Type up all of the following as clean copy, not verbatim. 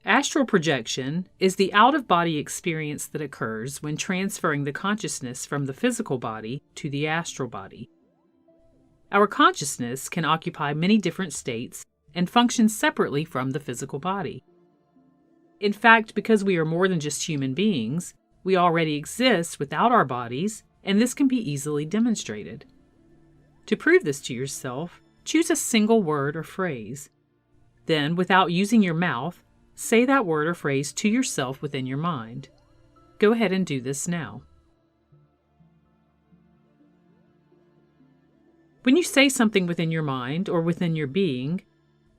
Astral projection is the out-of-body experience that occurs when transferring the consciousness from the physical body to the astral body. Our consciousness can occupy many different states and function separately from the physical body. In fact, because we are more than just human beings, we already exist without our bodies, and this can be easily demonstrated. To prove this to yourself, choose a single word or phrase. Then, without using your mouth, say that word or phrase to yourself within your mind. Go ahead and do this now. When you say something within your mind or within your being,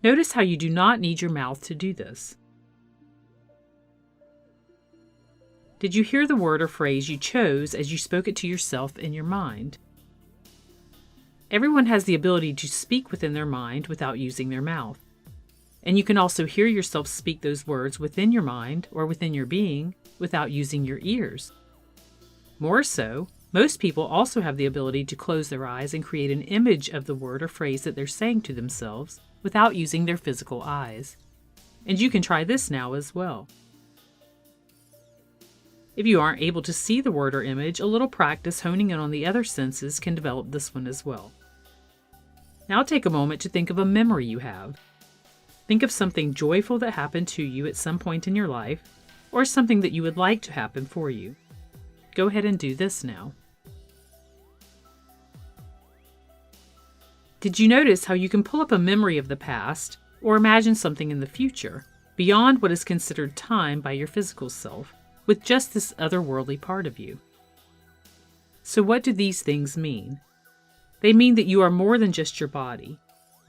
notice how you do not need your mouth to do this. Did you hear the word or phrase you chose as you spoke it to yourself in your mind? Everyone has the ability to speak within their mind without using their mouth. And you can also hear yourself speak those words within your mind or within your being without using your ears. More so, most people also have the ability to close their eyes and create an image of the word or phrase that they're saying to themselves without using their physical eyes. And you can try this now as well. If you aren't able to see the word or image, a little practice honing in on the other senses can develop this one as well. Now take a moment to think of a memory you have. Think of something joyful that happened to you at some point in your life, or something that you would like to happen for you. Go ahead and do this now. Did you notice how you can pull up a memory of the past, or imagine something in the future, beyond what is considered time by your physical self, with just this otherworldly part of you? So what do these things mean? They mean that you are more than just your body.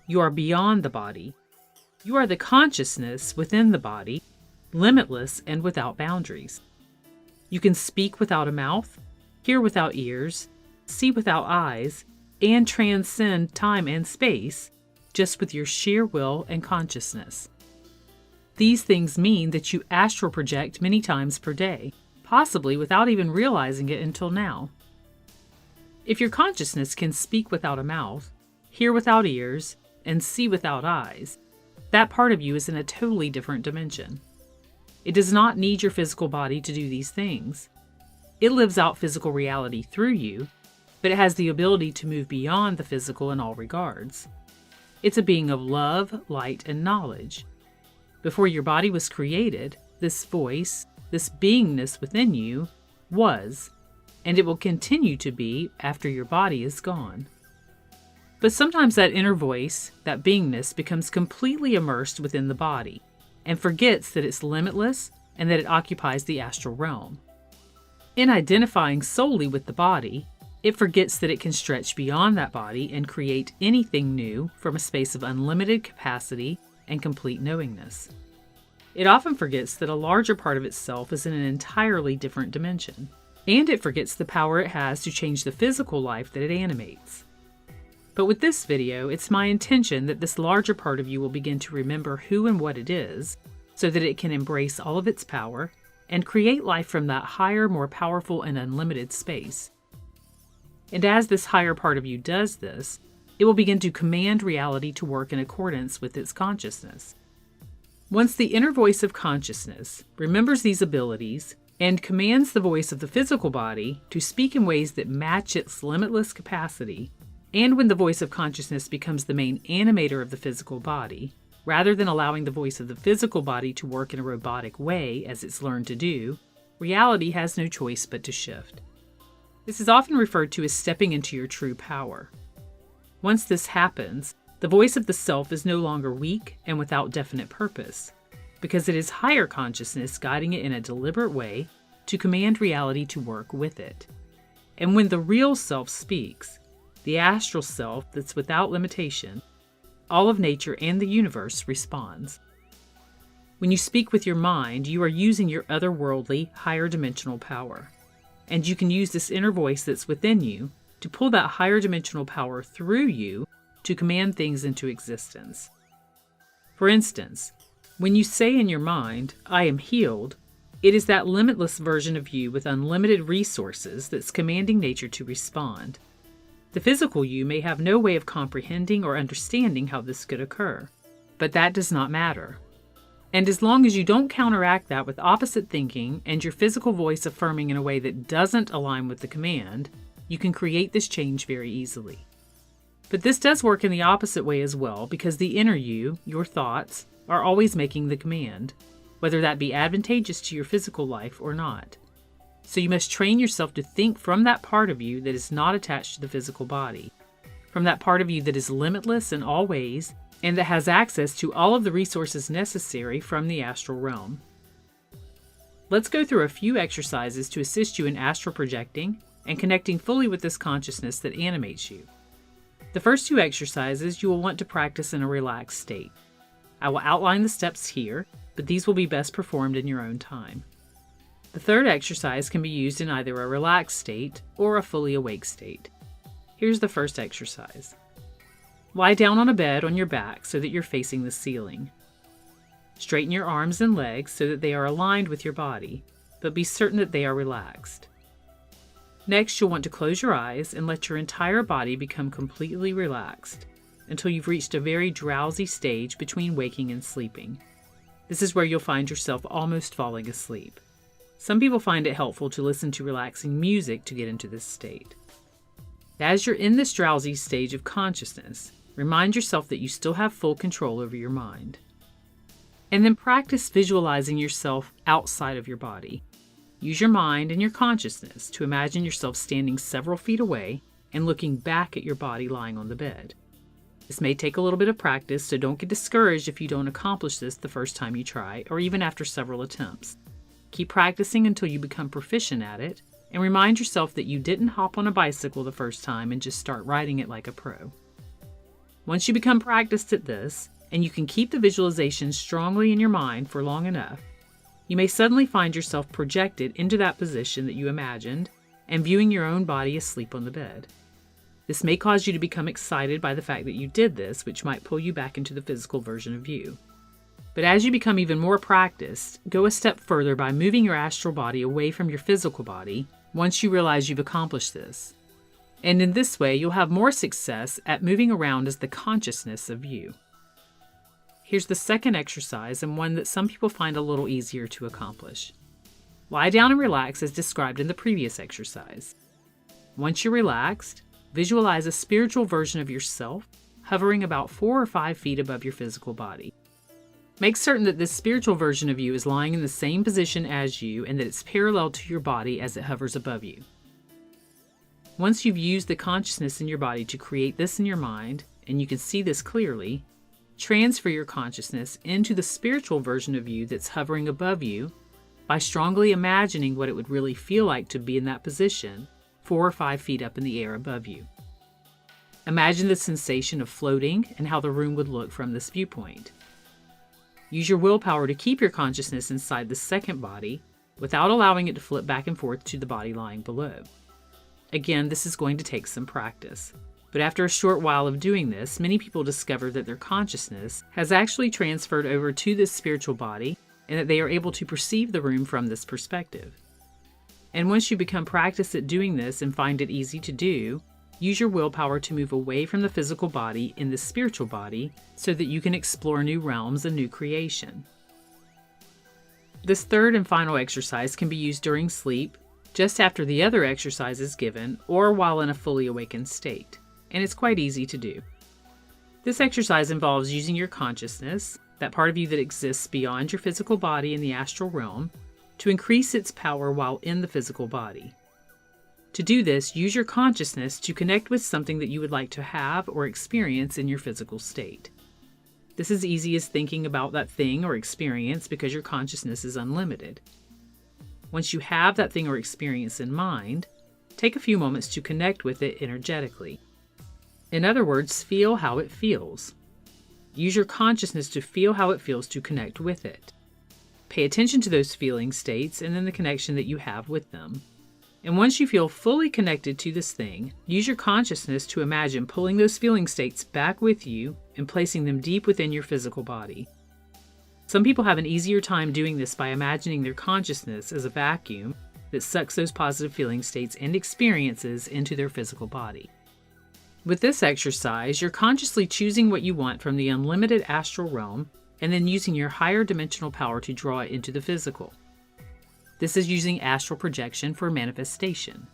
You are beyond the body. You are the consciousness within the body, limitless and without boundaries. You can speak without a mouth, hear without ears, see without eyes, and transcend time and space just with your sheer will and consciousness. These things mean that you astral project many times per day, possibly without even realizing it until now. If your consciousness can speak without a mouth, hear without ears, and see without eyes, that part of you is in a totally different dimension. It does not need your physical body to do these things. It lives out physical reality through you, but it has the ability to move beyond the physical in all regards. It's a being of love, light, and knowledge. Before your body was created, this voice, this beingness within you, was, and it will continue to be after your body is gone. But sometimes that inner voice, that beingness, becomes completely immersed within the body and forgets that it's limitless and that it occupies the astral realm. In identifying solely with the body, it forgets that it can stretch beyond that body and create anything new from a space of unlimited capacity and complete knowingness. It often forgets that a larger part of itself is in an entirely different dimension, and it forgets the power it has to change the physical life that it animates. But with this video, it's my intention that this larger part of you will begin to remember who and what it is, so that it can embrace all of its power and create life from that higher, more powerful, and unlimited space. And as this higher part of you does this, it will begin to command reality to work in accordance with its consciousness. Once the inner voice of consciousness remembers these abilities and commands the voice of the physical body to speak in ways that match its limitless capacity, and when the voice of consciousness becomes the main animator of the physical body, rather than allowing the voice of the physical body to work in a robotic way as it's learned to do, reality has no choice but to shift. This is often referred to as stepping into your true power. Once this happens, the voice of the self is no longer weak and without definite purpose, because it is higher consciousness guiding it in a deliberate way to command reality to work with it. And when the real self speaks, the astral self that's without limitation, all of nature and the universe responds. When you speak with your mind, you are using your otherworldly, higher dimensional power. And you can use this inner voice that's within you to pull that higher dimensional power through you to command things into existence. For instance, when you say in your mind, "I am healed," it is that limitless version of you with unlimited resources that's commanding nature to respond. The physical you may have no way of comprehending or understanding how this could occur, but that does not matter. And as long as you don't counteract that with opposite thinking and your physical voice affirming in a way that doesn't align with the command, you can create this change very easily. But this does work in the opposite way as well, because the inner you, your thoughts, are always making the command, whether that be advantageous to your physical life or not. So you must train yourself to think from that part of you that is not attached to the physical body, from that part of you that is limitless in all ways and that has access to all of the resources necessary from the astral realm. Let's go through a few exercises to assist you in astral projecting and connecting fully with this consciousness that animates you. The first two exercises you will want to practice in a relaxed state. I will outline the steps here, but these will be best performed in your own time. The third exercise can be used in either a relaxed state or a fully awake state. Here's the first exercise. Lie down on a bed on your back so that you're facing the ceiling. Straighten your arms and legs so that they are aligned with your body, but be certain that they are relaxed. Next, you'll want to close your eyes and let your entire body become completely relaxed until you've reached a very drowsy stage between waking and sleeping. This is where you'll find yourself almost falling asleep. Some people find it helpful to listen to relaxing music to get into this state. As you're in this drowsy stage of consciousness, remind yourself that you still have full control over your mind. And then practice visualizing yourself outside of your body. Use your mind and your consciousness to imagine yourself standing several feet away and looking back at your body lying on the bed. This may take a little bit of practice, so don't get discouraged if you don't accomplish this the first time you try, or even after several attempts. Keep practicing until you become proficient at it, and remind yourself that you didn't hop on a bicycle the first time and just start riding it like a pro. Once you become practiced at this, and you can keep the visualization strongly in your mind for long enough, you may suddenly find yourself projected into that position that you imagined and viewing your own body asleep on the bed. This may cause you to become excited by the fact that you did this, which might pull you back into the physical version of you. But as you become even more practiced, go a step further by moving your astral body away from your physical body once you realize you've accomplished this. And in this way, you'll have more success at moving around as the consciousness of you. Here's the second exercise, and one that some people find a little easier to accomplish. Lie down and relax as described in the previous exercise. Once you're relaxed, visualize a spiritual version of yourself hovering about 4 or 5 feet above your physical body. Make certain that this spiritual version of you is lying in the same position as you and that it's parallel to your body as it hovers above you. Once you've used the consciousness in your body to create this in your mind, and you can see this clearly, transfer your consciousness into the spiritual version of you that's hovering above you by strongly imagining what it would really feel like to be in that position 4 or 5 feet up in the air above you. Imagine the sensation of floating and how the room would look from this viewpoint. Use your willpower to keep your consciousness inside the second body without allowing it to flip back and forth to the body lying below. Again, this is going to take some practice. But after a short while of doing this, many people discover that their consciousness has actually transferred over to this spiritual body and that they are able to perceive the room from this perspective. And once you become practiced at doing this and find it easy to do, use your willpower to move away from the physical body in the spiritual body so that you can explore new realms and new creation. This third and final exercise can be used during sleep, just after the other exercise is given, or while in a fully awakened state, and it's quite easy to do. This exercise involves using your consciousness, that part of you that exists beyond your physical body in the astral realm, to increase its power while in the physical body. To do this, use your consciousness to connect with something that you would like to have or experience in your physical state. This is easy as thinking about that thing or experience because your consciousness is unlimited. Once you have that thing or experience in mind, take a few moments to connect with it energetically. In other words, feel how it feels. Use your consciousness to feel how it feels to connect with it. Pay attention to those feeling states and then the connection that you have with them. And once you feel fully connected to this thing, use your consciousness to imagine pulling those feeling states back with you and placing them deep within your physical body. Some people have an easier time doing this by imagining their consciousness as a vacuum that sucks those positive feeling states and experiences into their physical body. With this exercise, you're consciously choosing what you want from the unlimited astral realm and then using your higher dimensional power to draw it into the physical. This is using astral projection for manifestation.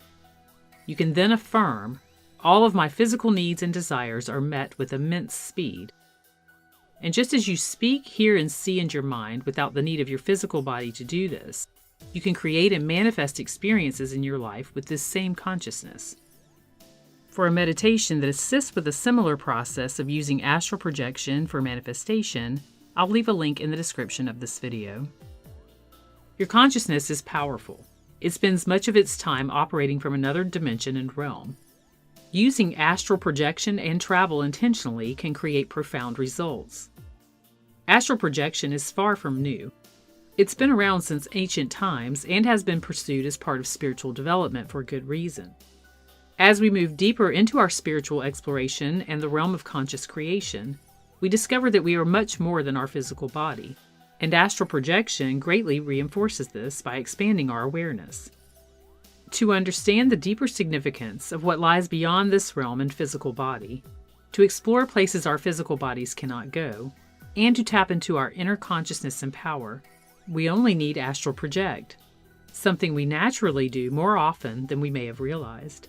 You can then affirm, all of my physical needs and desires are met with immense speed. And just as you speak, hear, and see in your mind without the need of your physical body to do this, you can create and manifest experiences in your life with this same consciousness. For a meditation that assists with a similar process of using astral projection for manifestation, I'll leave a link in the description of this video. Your consciousness is powerful. It spends much of its time operating from another dimension and realm. Using astral projection and travel intentionally can create profound results. Astral projection is far from new. It's been around since ancient times and has been pursued as part of spiritual development for good reason. As we move deeper into our spiritual exploration and the realm of conscious creation, we discover that we are much more than our physical body, and astral projection greatly reinforces this by expanding our awareness. To understand the deeper significance of what lies beyond this realm and physical body, to explore places our physical bodies cannot go, and to tap into our inner consciousness and power, we only need astral project, something we naturally do more often than we may have realized.